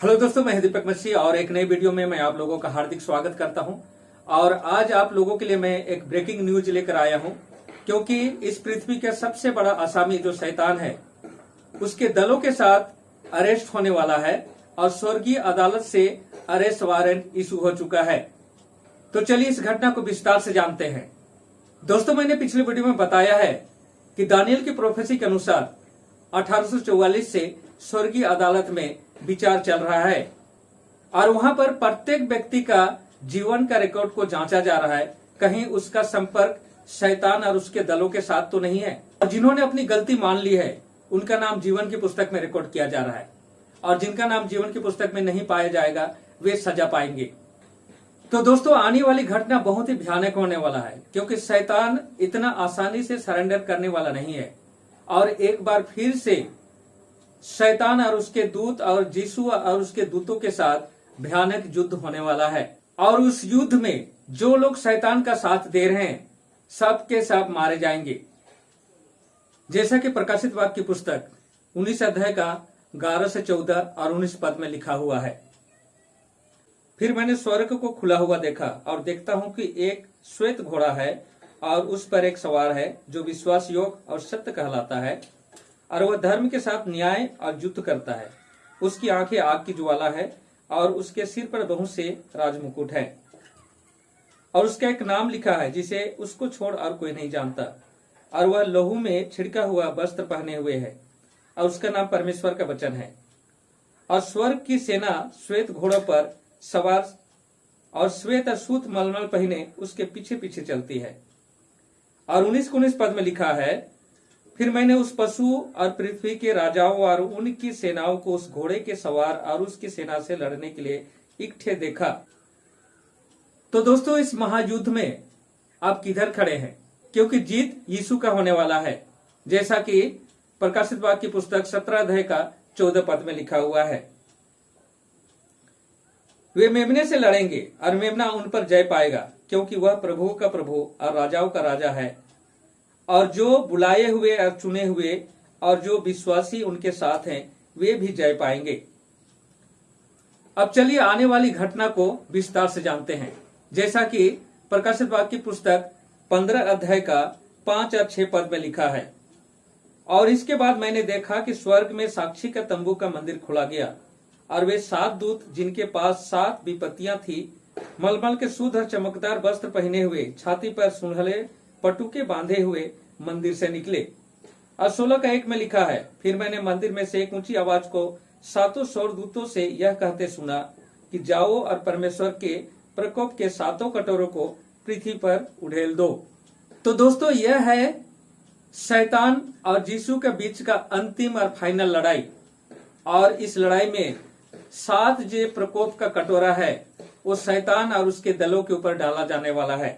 Hello दोस्तों, मैं दीपक मसी और एक नई वीडियो में मैं आप लोगों का हार्दिक स्वागत करता हूं। और आज आप लोगों के लिए मैं एक ब्रेकिंग न्यूज लेकर आया हूं, क्योंकि इस पृथ्वी का सबसे बड़ा आसामी जो शैतान है उसके दलों के साथ अरेस्ट होने वाला है और स्वर्गीय अदालत से अरेस्ट वारंट इशू हो चुका है। तो चलिए इस घटना को विस्तार से जानते हैं। दोस्तों, मैंने पिछले वीडियो में बताया है कि दानियल की प्रोफेसी के अनुसार 1844 से स्वर्गीय अदालत में विचार चल रहा है और वहां पर प्रत्येक व्यक्ति का जीवन का रिकॉर्ड को जांचा जा रहा है, कहीं उसका संपर्क शैतान और उसके दलों के साथ तो नहीं है। और जिन्होंने अपनी गलती मान ली है उनका नाम जीवन की पुस्तक में रिकॉर्ड किया जा रहा है और जिनका नाम जीवन की पुस्तक में नहीं पाया जाएगा वे सजा पाएंगे। तो दोस्तों, आने वाली घटना बहुत ही भयानक होने वाला है, क्योंकि शैतान इतना आसानी से सरेंडर करने वाला नहीं है और एक बार फिर से शैतान और उसके दूत और यीशु और उसके दूतों के साथ भयानक युद्ध होने वाला है। और उस युद्ध में जो लोग शैतान का साथ दे रहे हैं सब के सब मारे जाएंगे, जैसा कि प्रकाशित वाक्य की पुस्तक 19 अध्याय का 11 से 14 और 19 पद में लिखा हुआ है। फिर मैंने स्वर्ग को खुला हुआ देखा और देखता हूं कि एक श्वेत घोड़ा है और उस पर एक सवार है जो विश्वास योग्य और सत्य कहलाता है और वह धर्म के साथ न्याय और युद्ध करता है। उसकी आंखें आग की ज्वाला है और उसके सिर पर बहुत से राजमुकुट है और उसका एक नाम लिखा है जिसे उसको छोड़ और कोई नहीं जानता, और वह लहू में छिड़का हुआ वस्त्र पहने हुए है और उसका नाम परमेश्वर का वचन है। और स्वर्ग की सेना श्वेत घोड़ों पर सवार और श्वेत सूत मलमल पहने उसके पीछे पीछे चलती है। और 19 पद में लिखा है, फिर मैंने उस पशु और पृथ्वी के राजाओं और उनकी सेनाओं को उस घोड़े के सवार और उसकी सेना से लड़ने के लिए इकट्ठे देखा। तो दोस्तों, इस महायुद्ध में आप किधर खड़े हैं? क्योंकि जीत यीशु का होने वाला है, जैसा कि प्रकाशित वाक्य की पुस्तक 17 अध्याय का 14 पद में लिखा हुआ है। वे मेमने से लड़ेंगे और मेमना उन पर जय पाएगा, क्योंकि वह प्रभु का प्रभु और राजाओं का राजा है, और जो बुलाए हुए और चुने हुए और जो विश्वासी उनके साथ हैं वे भी जय पाएंगे। अब चलिए आने वाली घटना को विस्तार से जानते हैं, जैसा कि प्रकाशित वाक्य की पुस्तक 15 अध्याय का 5 और 6 पद में लिखा है। और इसके बाद मैंने देखा कि स्वर्ग में साक्षी का तंबू का मंदिर खुला गया और वे 7 दूत जिनके पास 7 विपत्तियां थी, मलमल के शुद्ध और चमकदार वस्त्र पहने हुए, छाती पर सुनहले पटुके बांधे हुए मंदिर से निकले। और 16 का 1 में लिखा है, फिर मैंने मंदिर में से एक ऊंची आवाज को 7 स्वर्गदूतों से यह कहते सुना कि जाओ और परमेश्वर के प्रकोप के 7 कटोरों को पृथ्वी पर उड़ेल दो। तो दोस्तों, यह है शैतान और यीशु के बीच का अंतिम और फाइनल लड़ाई। और इस लड़ाई में 7 जो प्रकोप का कटोरा है वो शैतान और उसके दलों के ऊपर डाला जाने वाला है।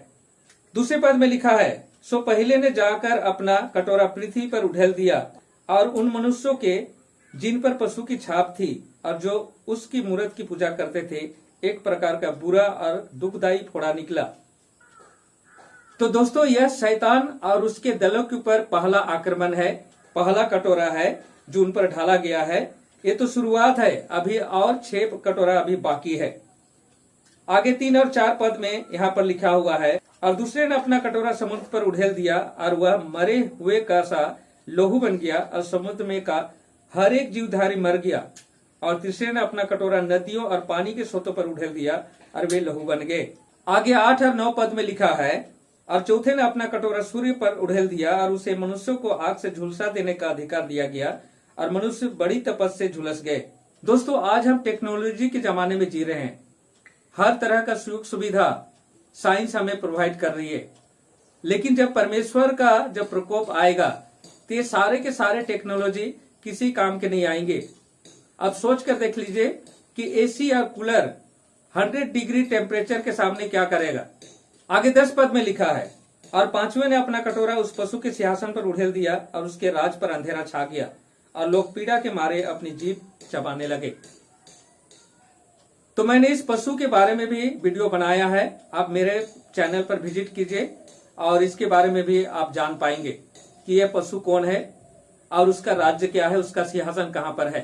दूसरे पद में लिखा है, सो पहले ने जाकर अपना कटोरा पृथ्वी पर उड़ेल दिया और उन मनुष्यों के जिन पर पशु की छाप थी और जो उसकी मूर्त की पूजा करते थे एक प्रकार का बुरा और दुखदायी फोड़ा निकला। तो दोस्तों, यह शैतान और उसके दलों के ऊपर पहला आक्रमण है, पहला कटोरा है जो उन पर ढाला गया है। ये तो शुरुआत है, अभी और 6 कटोरा अभी बाकी है। आगे 3 और 4 पद में यहाँ पर लिखा हुआ है, और दूसरे ने अपना कटोरा समुद्र पर उड़ेल दिया और वह मरे हुए का सा लोहू बन गया और समुद्र में का हर एक जीवधारी मर गया। और तीसरे ने अपना कटोरा नदियों और पानी के स्रोतों पर उड़ेल दिया और वे लहू बन गए। आगे 8 और 9 पद में लिखा है, और चौथे ने अपना कटोरा सूर्य पर उड़ेल दिया और उसे मनुष्यों को आग से झुलसा देने का अधिकार दिया गया और मनुष्य बड़ी तपस्या से झुलस गए। दोस्तों, आज हम टेक्नोलॉजी के जमाने में जी रहे हैं। हर तरह का सुख सुविधा साइंस हमें प्रोवाइड कर रही है, लेकिन जब परमेश्वर का जब प्रकोप आएगा तो ये सारे के सारे टेक्नोलॉजी किसी काम के नहीं आएंगे। अब सोच कर देख लीजिए कि एसी और कूलर 100 डिग्री टेम्परेचर के सामने क्या करेगा। आगे 10 पद में लिखा है, और 5वें ने अपना कटोरा उस पशु के सिंहासन पर उड़ेल दिया और उसके राज पर अंधेरा छा गया और लोग पीड़ा के मारे अपनी जीभ चबाने लगे। तो मैंने इस पशु के बारे में भी वीडियो बनाया है, आप मेरे चैनल पर विजिट कीजिए और इसके बारे में भी आप जान पाएंगे कि यह पशु कौन है और उसका राज्य क्या है, उसका सिंहासन कहां पर है।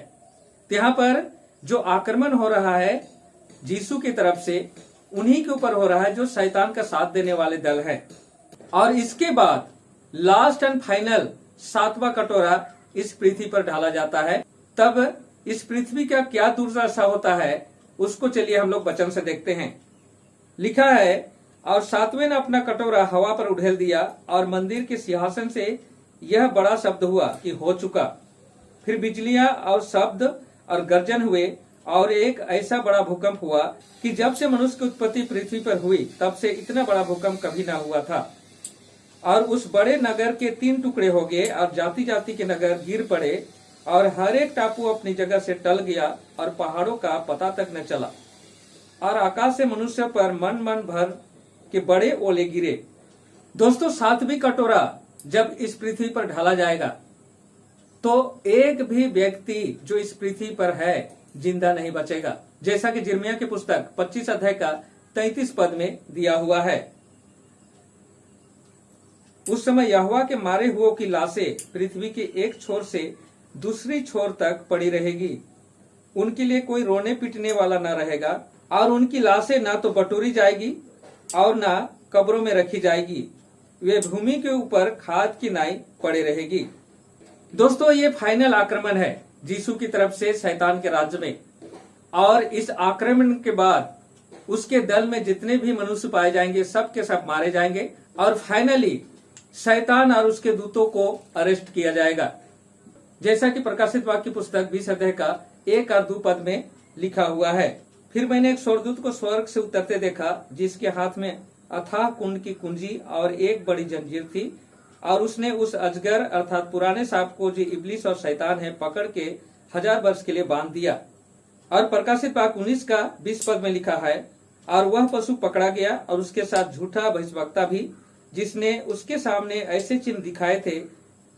तो यहाँ पर जो आक्रमण हो रहा है यीशु की तरफ से, उन्हीं के ऊपर हो रहा है जो शैतान का साथ देने वाले दल है। और इसके बाद लास्ट एंड फाइनल 7वां कटोरा इस पृथ्वी पर ढाला जाता है। तब इस पृथ्वी का क्या दुर्दशा होता है उसको चलिए हम लोग वचन से देखते हैं। लिखा है, और 7वें ने अपना कटोरा हवा पर उड़ेल दिया और मंदिर के सिंहासन से यह बड़ा शब्द हुआ कि हो चुका। फिर बिजलियां और शब्द और गर्जन हुए और एक ऐसा बड़ा भूकंप हुआ कि जब से मनुष्य की उत्पत्ति पृथ्वी पर हुई तब से इतना बड़ा भूकंप कभी ना हुआ था। और उस बड़े नगर के 3 टुकड़े हो गए और जाति जाति के नगर गिर पड़े और हर एक टापू अपनी जगह से टल गया और पहाड़ों का पता तक न चला। और आकाश से मनुष्य पर मन मन भर के बड़े ओले गिरे। दोस्तों, 7वीं कटोरा जब इस पृथ्वी पर ढाला जाएगा तो एक भी व्यक्ति जो इस पृथ्वी पर है जिंदा नहीं बचेगा, जैसा कि यिर्मयाह की पुस्तक 25 अध्याय का 33 पद में दिया हुआ है। उस समय यहोवा के मारे हुओं की लाशें पृथ्वी के एक छोर से दूसरी छोर तक पड़ी रहेगी। उनके लिए कोई रोने पीटने वाला न रहेगा और उनकी लाशें ना तो बटोरी जाएगी और ना कब्रों में रखी जाएगी। वे भूमि के ऊपर खाद की नाई पड़े रहेगी। दोस्तों, ये फाइनल आक्रमण है यीशु की तरफ से शैतान के राज्य में। और इस आक्रमण के बाद उसके दल में जितने भी मनुष्य पाए जाएंगे सब के सब मारे जाएंगे और फाइनली शैतान और उसके दूतों को अरेस्ट किया जाएगा, जैसा कि प्रकाशित वाक्य पुस्तक 20 अध्याय का 1 और 2 पद में लिखा हुआ है। फिर मैंने एक स्वर्गदूत को स्वर्ग से उतरते देखा, जिसके हाथ में अथाह कुंड की कुंजी और एक बड़ी जंजीर थी। और उसने उस अजगर अर्थात पुराने सांप को, जो इब्लिस और शैतान है, पकड़ के 1000 वर्ष के लिए बांध दिया। और प्रकाशित वाक्य 19 का 20 पद में लिखा है, और वह पशु पकड़ा गया और उसके साथ झूठा भविष्यवक्ता भी, जिसने उसके सामने ऐसे चिन्ह दिखाए थे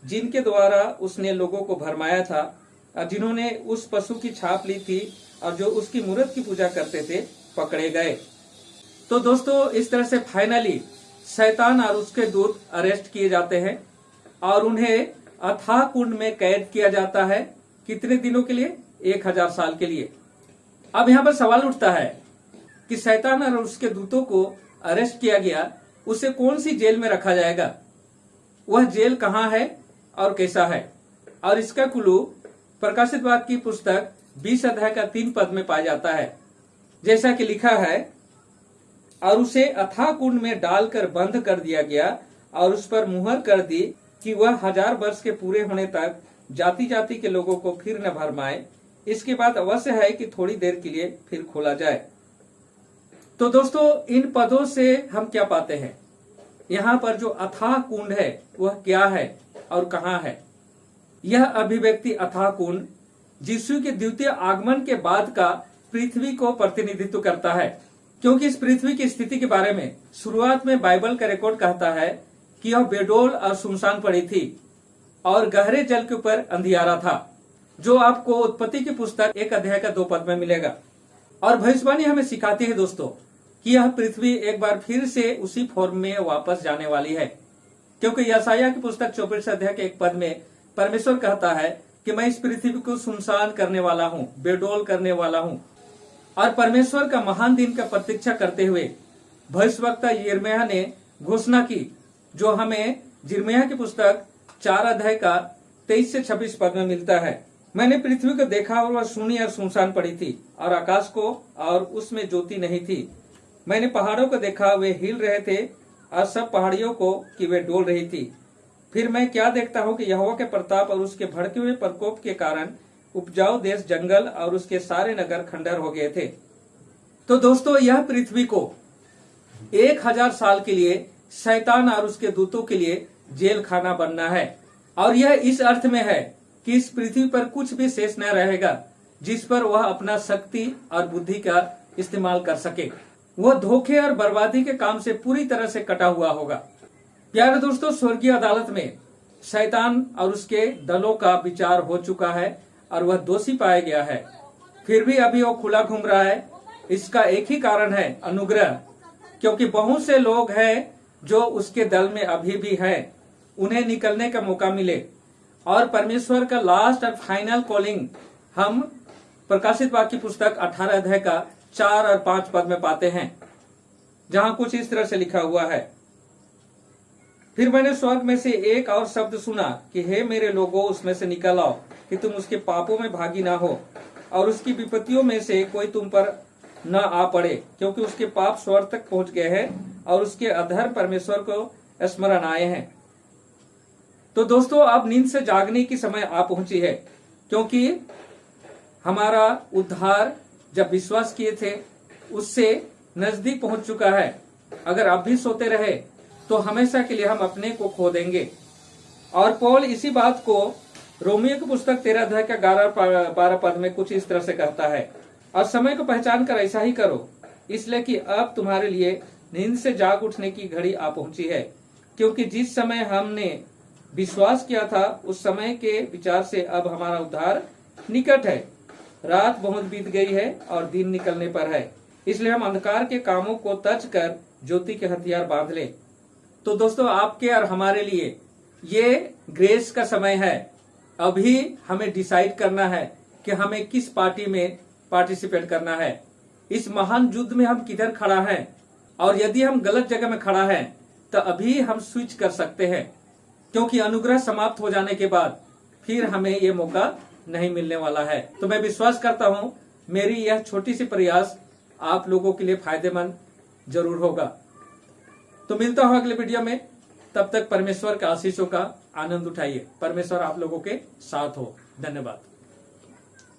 जिनके द्वारा उसने लोगों को भरमाया था, और जिन्होंने उस पशु की छाप ली थी और जो उसकी मूर्त की पूजा करते थे पकड़े गए। तो दोस्तों, इस तरह से फाइनली शैतान और उसके दूत अरेस्ट किए जाते हैं और उन्हें अथाह कुंड में कैद किया जाता है। कितने दिनों के लिए? 1000 साल के लिए। अब यहाँ पर सवाल उठता है कि शैतान और उसके दूतों को अरेस्ट किया गया, उसे कौन सी जेल में रखा जाएगा, वह जेल कहाँ है और कैसा है? और इसका क्लू प्रकाशित वाक्य की पुस्तक 20 अध्याय का 3 पद में पाया जाता है, जैसा कि लिखा है, और उसे अथाह कुंड में डालकर बंद कर दिया गया और उस पर मुहर कर दी कि वह 1000 वर्ष के पूरे होने तक जाति जाति के लोगों को फिर न भरमाए। इसके बाद अवश्य है कि थोड़ी देर के लिए फिर खोला जाए। तो दोस्तों, इन पदों से हम क्या पाते हैं? यहाँ पर जो अथाह कुंड है वह क्या है और कहाँ है? यह अभिव्यक्ति अथाह कुंड यीशु के द्वितीय आगमन के बाद का पृथ्वी को प्रतिनिधित्व करता है, क्योंकि इस पृथ्वी की स्थिति के बारे में शुरुआत में बाइबल का रिकॉर्ड कहता है कि यह बेडौल और सुनसान पड़ी थी और गहरे जल के ऊपर अंधियारा था, जो आपको उत्पत्ति की पुस्तक 1 अध्याय का 2 पद में मिलेगा। और भविष्यवाणी हमें सिखाती है दोस्तों कि यह पृथ्वी एक बार फिर से उसी फॉर्म में वापस जाने वाली है, क्योंकि यशायाह की पुस्तक 24 अध्याय के 1 पद में परमेश्वर कहता है कि मैं इस पृथ्वी को सुनसान करने वाला हूँ, बेडौल करने वाला हूँ। और परमेश्वर का महान दिन का प्रतीक्षा करते हुए भविष्यवक्ता यिर्मयाह ने घोषणा की, जो हमें यिर्मयाह की पुस्तक 4 अध्याय का 23 से 26 पद में मिलता है। मैंने पृथ्वी को देखा और वह सूनी और सुनसान पड़ी थी और आकाश को और उसमें ज्योति नहीं थी। मैंने पहाड़ों को देखा, वे हिल रहे थे और सब पहाड़ियों को कि वे डोल रही थी। फिर मैं क्या देखता हूँ कि यहोवा के प्रताप और उसके भड़के हुए प्रकोप के कारण उपजाऊ देश जंगल और उसके सारे नगर खंडर हो गए थे। तो दोस्तों, यह पृथ्वी को 1000 साल के लिए शैतान और उसके दूतों के लिए जेल खाना बनना है। और यह इस अर्थ में है कि इस पृथ्वी पर कुछ भी शेष न रहेगा जिस पर वह अपना शक्ति और बुद्धि का इस्तेमाल कर सके। वह धोखे और बर्बादी के काम से पूरी तरह से कटा हुआ होगा। प्यारे दोस्तों, स्वर्गीय अदालत में शैतान और उसके दलों का विचार हो चुका है और वह दोषी पाया गया है। फिर भी अभी वो खुला घूम रहा है। इसका एक ही कारण है, अनुग्रह, क्योंकि बहुत से लोग हैं जो उसके दल में अभी भी हैं, उन्हें निकलने का मौका मिले और परमेश्वर का लास्ट और फाइनल कॉलिंग हम प्रकाशित वाक्य पुस्तक 18 अध्याय का 4 और 5 पद में पाते हैं, जहां कुछ इस तरह से लिखा हुआ है। फिर मैंने स्वर्ग में से एक और शब्द सुना कि हे मेरे लोगों, उसमें से निकल आओ कि तुम उसके पापों में भागी ना हो और उसकी विपत्तियों में से कोई तुम पर न आ पड़े, क्योंकि उसके पाप स्वर्ग तक पहुंच गए हैं और उसके अधर परमेश्वर को स्मरण आए हैं। तो दोस्तों, अब नींद से जागने की समय आ पहुंची है, क्योंकि हमारा उद्धार जब विश्वास किए थे उससे नजदीक पहुंच चुका है। अगर अब भी सोते रहे तो हमेशा के लिए हम अपने को खो देंगे। और पौल इसी बात को रोमियो की पुस्तक 13 अध्याय का 11-12 पद में कुछ इस तरह से कहता है, और समय को पहचान कर ऐसा ही करो, इसलिए कि अब तुम्हारे लिए नींद से जाग उठने की घड़ी आ पहुंची है, क्योंकि जिस समय हमने विश्वास किया था उस समय के विचार से अब हमारा उद्धार निकट है। रात बहुत बीत गई है और दिन निकलने पर है, इसलिए हम अंधकार के कामों को तज कर ज्योति के हथियार बांध ले। तो दोस्तों, आपके और हमारे लिए ये ग्रेस का समय है। अभी हमें डिसाइड करना है कि हमें किस पार्टी में पार्टिसिपेट करना है। इस महान युद्ध में हम किधर खड़ा है, और यदि हम गलत जगह में खड़ा है तो अभी हम स्विच कर सकते हैं, क्योंकि अनुग्रह समाप्त हो जाने के बाद फिर हमें ये मौका नहीं मिलने वाला है। तो मैं विश्वास करता हूं मेरी यह छोटी सी प्रयास आप लोगों के लिए फायदेमंद जरूर होगा। तो मिलता हूं अगले वीडियो में, तब तक परमेश्वर के आशीषों का आनंद उठाइए। परमेश्वर आप लोगों के साथ हो। धन्यवाद।